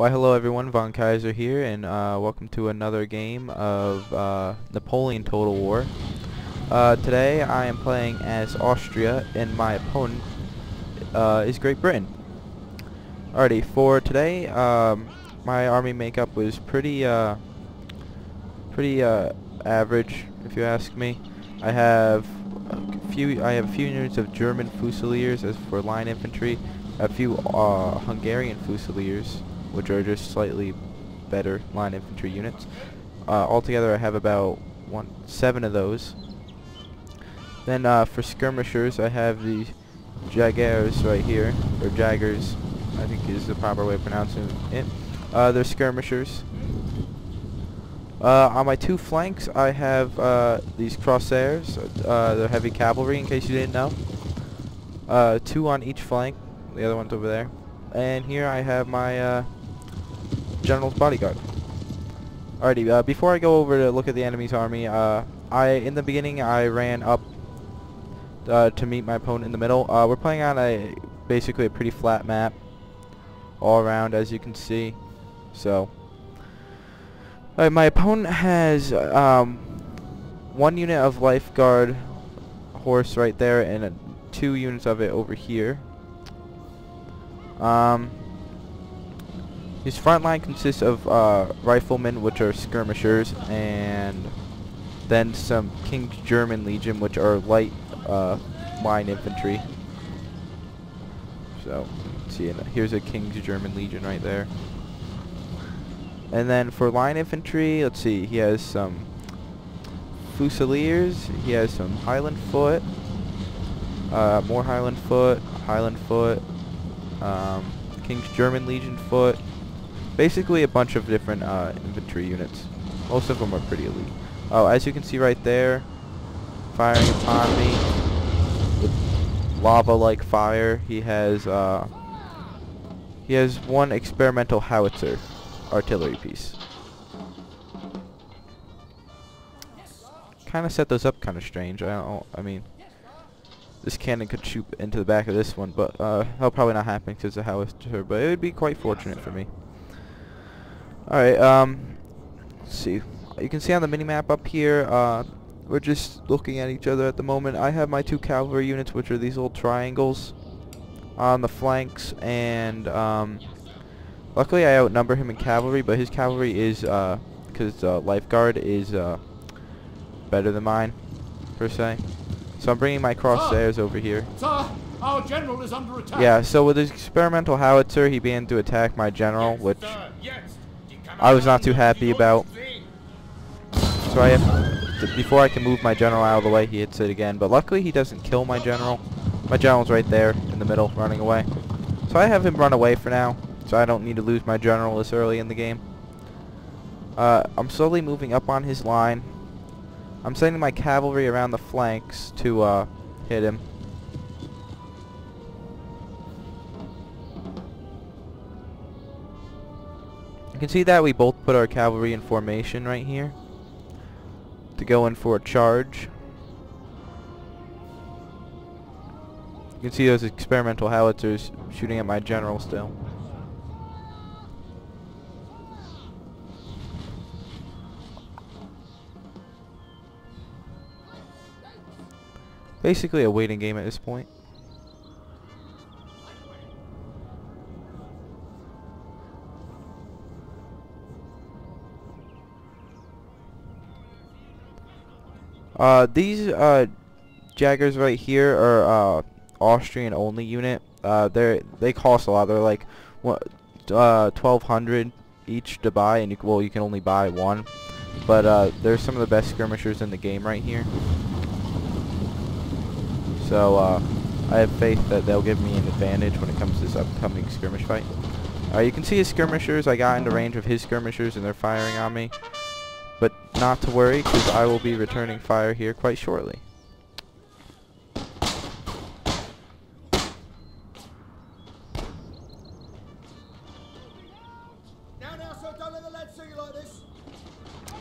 Why hello everyone, Von Kaiser here, and welcome to another game of Napoleon Total War. Today I am playing as Austria, and my opponent is Great Britain. Alrighty, for today, my army makeup was pretty average, if you ask me. I have a few units of German Fusiliers as for line infantry, a few Hungarian Fusiliers, which are just slightly better line infantry units. Altogether I have about 7 of those. Then for skirmishers I have the Jaggers right here, or Jaggers, I think is the proper way of pronouncing it. They're skirmishers. On my 2 flanks I have these Crossairs, they're heavy cavalry in case you didn't know. 2 on each flank, the other one's over there. And here I have my General's bodyguard. Alrighty, before I go over to look at the enemy's army, in the beginning I ran up to meet my opponent in the middle. We're playing on basically a pretty flat map all around, as you can see. So, my opponent has 1 unit of lifeguard horse right there, and 2 units of it over here. His front line consists of riflemen, which are skirmishers, and then some King's German Legion, which are light line infantry. So, let's see, here's a King's German Legion right there. And then for line infantry, let's see, he has some Fusiliers, he has some Highland Foot, more Highland Foot, King's German Legion Foot. Basically a bunch of different infantry units. Most of them are pretty elite. Oh, as you can see right there, firing upon me with lava-like fire. He has 1 experimental howitzer artillery piece. Kind of set those up kind of strange. I mean, this cannon could shoot into the back of this one, but that'll probably not happen because of howitzer. But it would be quite fortunate for me. Alright, let's see. You can see on the mini-map up here, we're just looking at each other at the moment. I have my 2 cavalry units, which are these little triangles on the flanks, and luckily I outnumber him in cavalry, but his cavalry is, because lifeguard is better than mine, per se. So I'm bringing my Crossairs over here. Sir, our general is under attack. Yeah, so with his experimental howitzer, he began to attack my general, which I was not too happy about. So I have before I can move my general out of the way, he hits it again. But luckily he doesn't kill my general. My general's right there in the middle, running away. So I have him run away for now, so I don't need to lose my general this early in the game. I'm slowly moving up on his line. I'm sending my cavalry around the flanks to hit him. You can see that we both put our cavalry in formation right here to go in for a charge. You can see those experimental howitzers shooting at my general still. Basically a waiting game at this point. These Jaggers right here are Austrian only unit. They cost a lot. They're like 1,200 each to buy, and you can only buy 1. But they're some of the best skirmishers in the game right here. So I have faith that they'll give me an advantage when it comes to this upcoming skirmish fight. You can see his skirmishers. I got into range of his skirmishers and they're firing on me. But not to worry, because I will be returning fire here quite shortly. Now, sir, don't let the lads see you like this.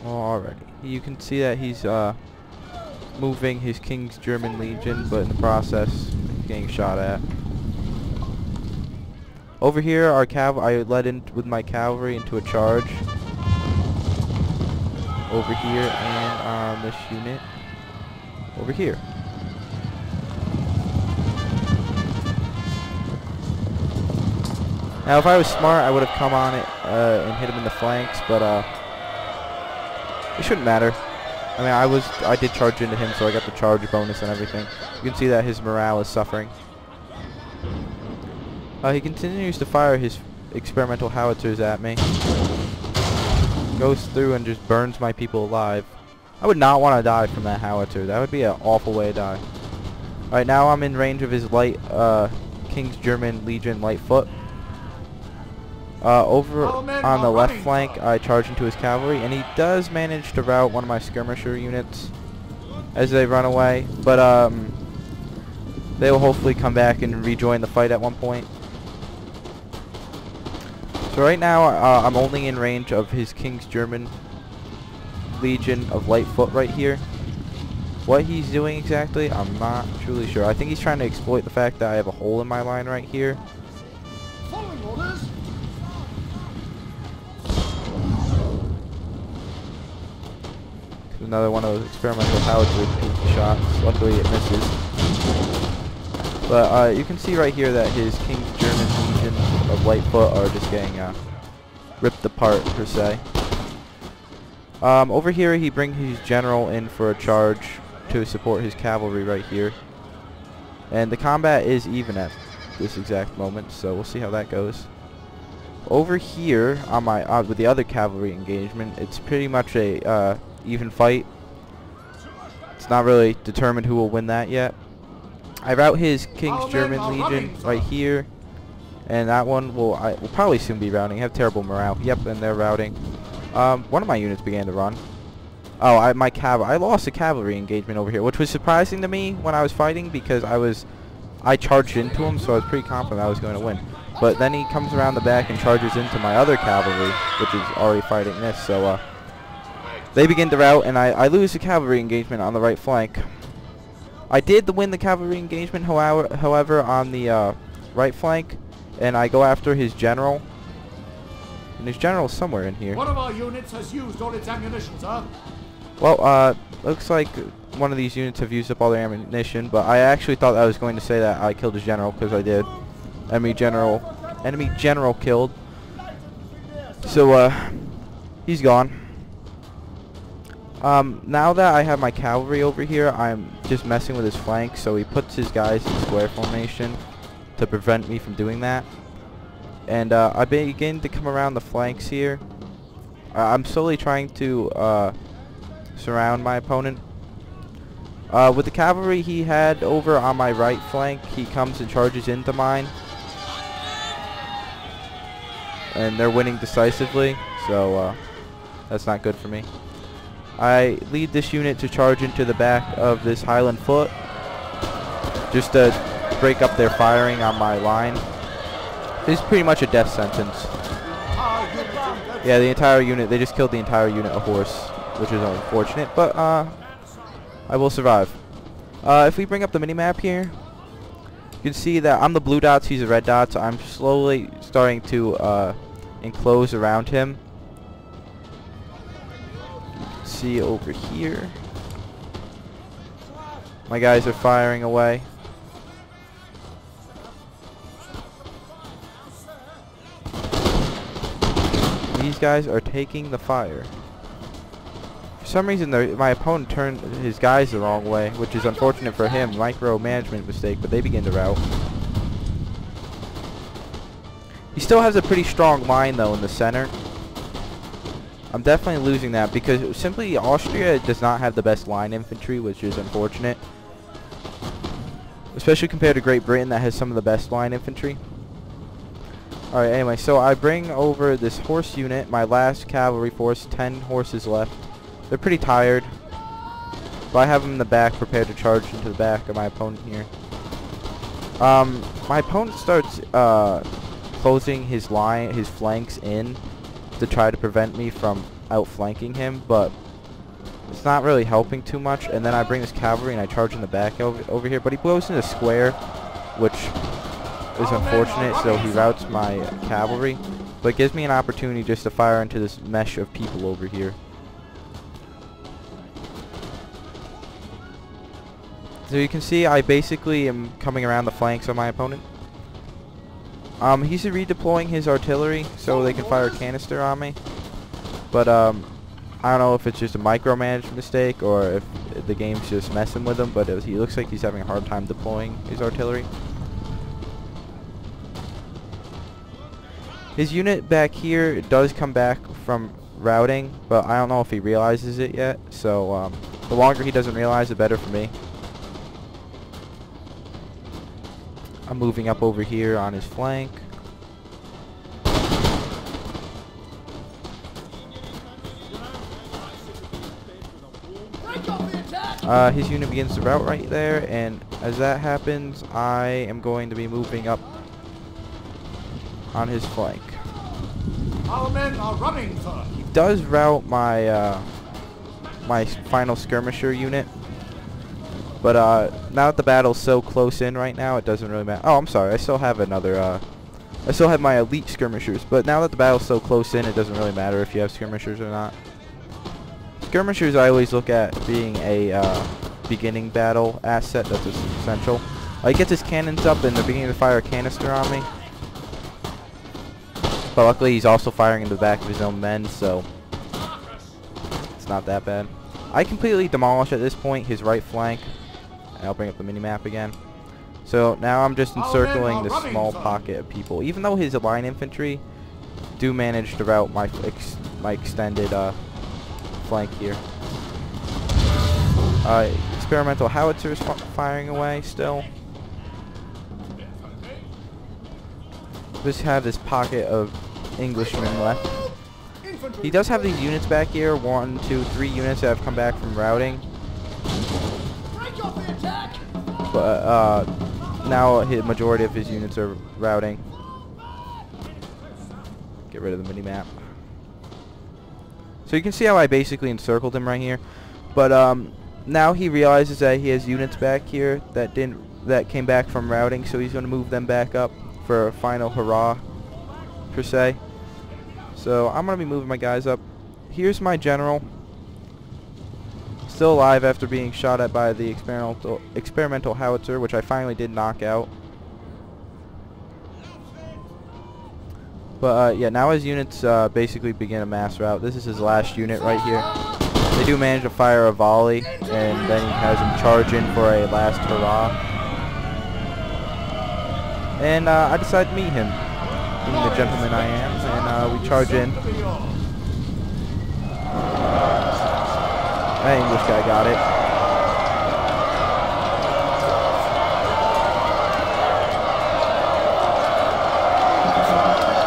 Alrighty. You can see that he's moving his King's German Legion, but in the process, he's getting shot at. Over here, our I led in with my cavalry into a charge. Over here, and on this unit over here. Now, if I was smart, I would have come on it and hit him in the flanks, but it shouldn't matter. I mean, I did charge into him, so I got the charge bonus and everything. You can see that his morale is suffering. He continues to fire his experimental howitzers at me. Goes through and just burns my people alive. I would not want to die from that howitzer. That would be an awful way to die. Alright, now I'm in range of his light, King's German Legion light foot. Over on the left flank, I charge into his cavalry, and he does manage to rout one of my skirmisher units as they run away. But they will hopefully come back and rejoin the fight at one point. So right now, I'm only in range of his King's German Legion of light foot right here. What he's doing exactly, I'm not truly sure. I think he's trying to exploit the fact that I have a hole in my line right here. Following orders. Another one of those experimental howitzer shots. Luckily it misses. But you can see right here that his King's German Legion of light foot are just getting ripped apart per se. Over here he brings his general in for a charge to support his cavalry right here. And the combat is even at this exact moment, so we'll see how that goes. Over here on my with the other cavalry engagement, it's pretty much a even fight. It's not really determined who will win that yet. I rout his King's German Legion right here, and that one will probably soon be routing. I have terrible morale. Yep, and they're routing. One of my units began to run. Oh, I lost a cavalry engagement over here, which was surprising to me when I was fighting because I charged into him, so I was pretty confident I was going to win. But then he comes around the back and charges into my other cavalry, which is already fighting this. So they begin to rout, and I lose the cavalry engagement on the right flank. I did win the cavalry engagement, however, on the right flank, and I go after his general. And his general is somewhere in here. One of our units has used all its ammunition, sir. Well, looks like one of these units have used up all their ammunition, but I actually thought I was going to say that I killed his general, because I did. Enemy general killed. So, he's gone. Now that I have my cavalry over here, I'm just messing with his flank, so he puts his guys in square formation to prevent me from doing that. And I begin to come around the flanks here. I'm slowly trying to surround my opponent. With the cavalry he had over on my right flank, he comes and charges into mine. And they're winning decisively, so that's not good for me. I lead this unit to charge into the back of this Highland foot just to break up their firing on my line. This is pretty much a death sentence. Yeah, the entire unit, they just killed the entire unit of horse, which is unfortunate, but I will survive. If we bring up the minimap here, you can see that I'm the blue dots, he's the red dots. I'm slowly starting to enclose around him. See over here, my guys are firing away. These guys are taking the fire. For some reason my opponent turned his guys the wrong way, which is unfortunate for him. Micromanagement mistake, but they begin to rout. He still has a pretty strong line though in the center. I'm definitely losing that because simply Austria does not have the best line infantry, which is unfortunate. Especially compared to Great Britain that has some of the best line infantry. Alright, anyway, so I bring over this horse unit, my last cavalry force, 10 horses left. They're pretty tired. But I have them in the back prepared to charge into the back of my opponent here. My opponent starts closing his line, his flanks in to try to prevent me from outflanking him, but it's not really helping too much. And then I bring this cavalry and I charge in the back over here, but he blows in a square, which is unfortunate, so he routs my cavalry, but gives me an opportunity just to fire into this mesh of people over here. So you can see I basically am coming around the flanks of my opponent. He's redeploying his artillery so they can fire a canister on me, but I don't know if it's just a micromanaged mistake or if the game's just messing with him, but he looks like he's having a hard time deploying his artillery. His unit back here does come back from routing, but I don't know if he realizes it yet, so the longer he doesn't realize, the better for me. I'm moving up over here on his flank. His unit begins to rout right there, and as that happens, I am going to be moving up on his flank. Our men are running, sir. He does rout my my final skirmisher unit, but now that the battle's so close in right now, it doesn't really matter. Oh, I'm sorry. I still have another. I still have my elite skirmishers, but now that the battle's so close in, it doesn't really matter if you have skirmishers or not. Skirmishers I always look at being a beginning battle asset that's essential. He gets his cannons up and they're beginning to fire a canister on me. But luckily he's also firing into the back of his own men, so it's not that bad. I completely demolish at this point his right flank. And I'll bring up the mini-map again. So now I'm just encircling this small pocket of people. Even though his line infantry do manage to rout my extended flank here. Experimental howitzers firing away still. Just have this pocket of Englishmen left. He does have these units back here, 1, 2, 3 units that have come back from routing. But now the majority of his units are routing. Get rid of the mini-map. So you can see how I basically encircled him right here. But now he realizes that he has units back here that came back from routing, so he's going to move them back up for a final hurrah, per se. So I'm going to be moving my guys up. Here's my general. Still alive after being shot at by the experimental howitzer, which I finally did knock out. But yeah, now his units basically begin a mass rout. This is his last unit right here. They do manage to fire a volley, and then he has him charge in for a last hurrah. And I decide to meet him, being the gentleman I am, and we charge in. That English guy got it.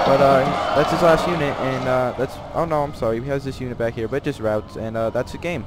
But that's his last unit, and that's, oh no, I'm sorry, he has this unit back here, but it just routs, and that's the game.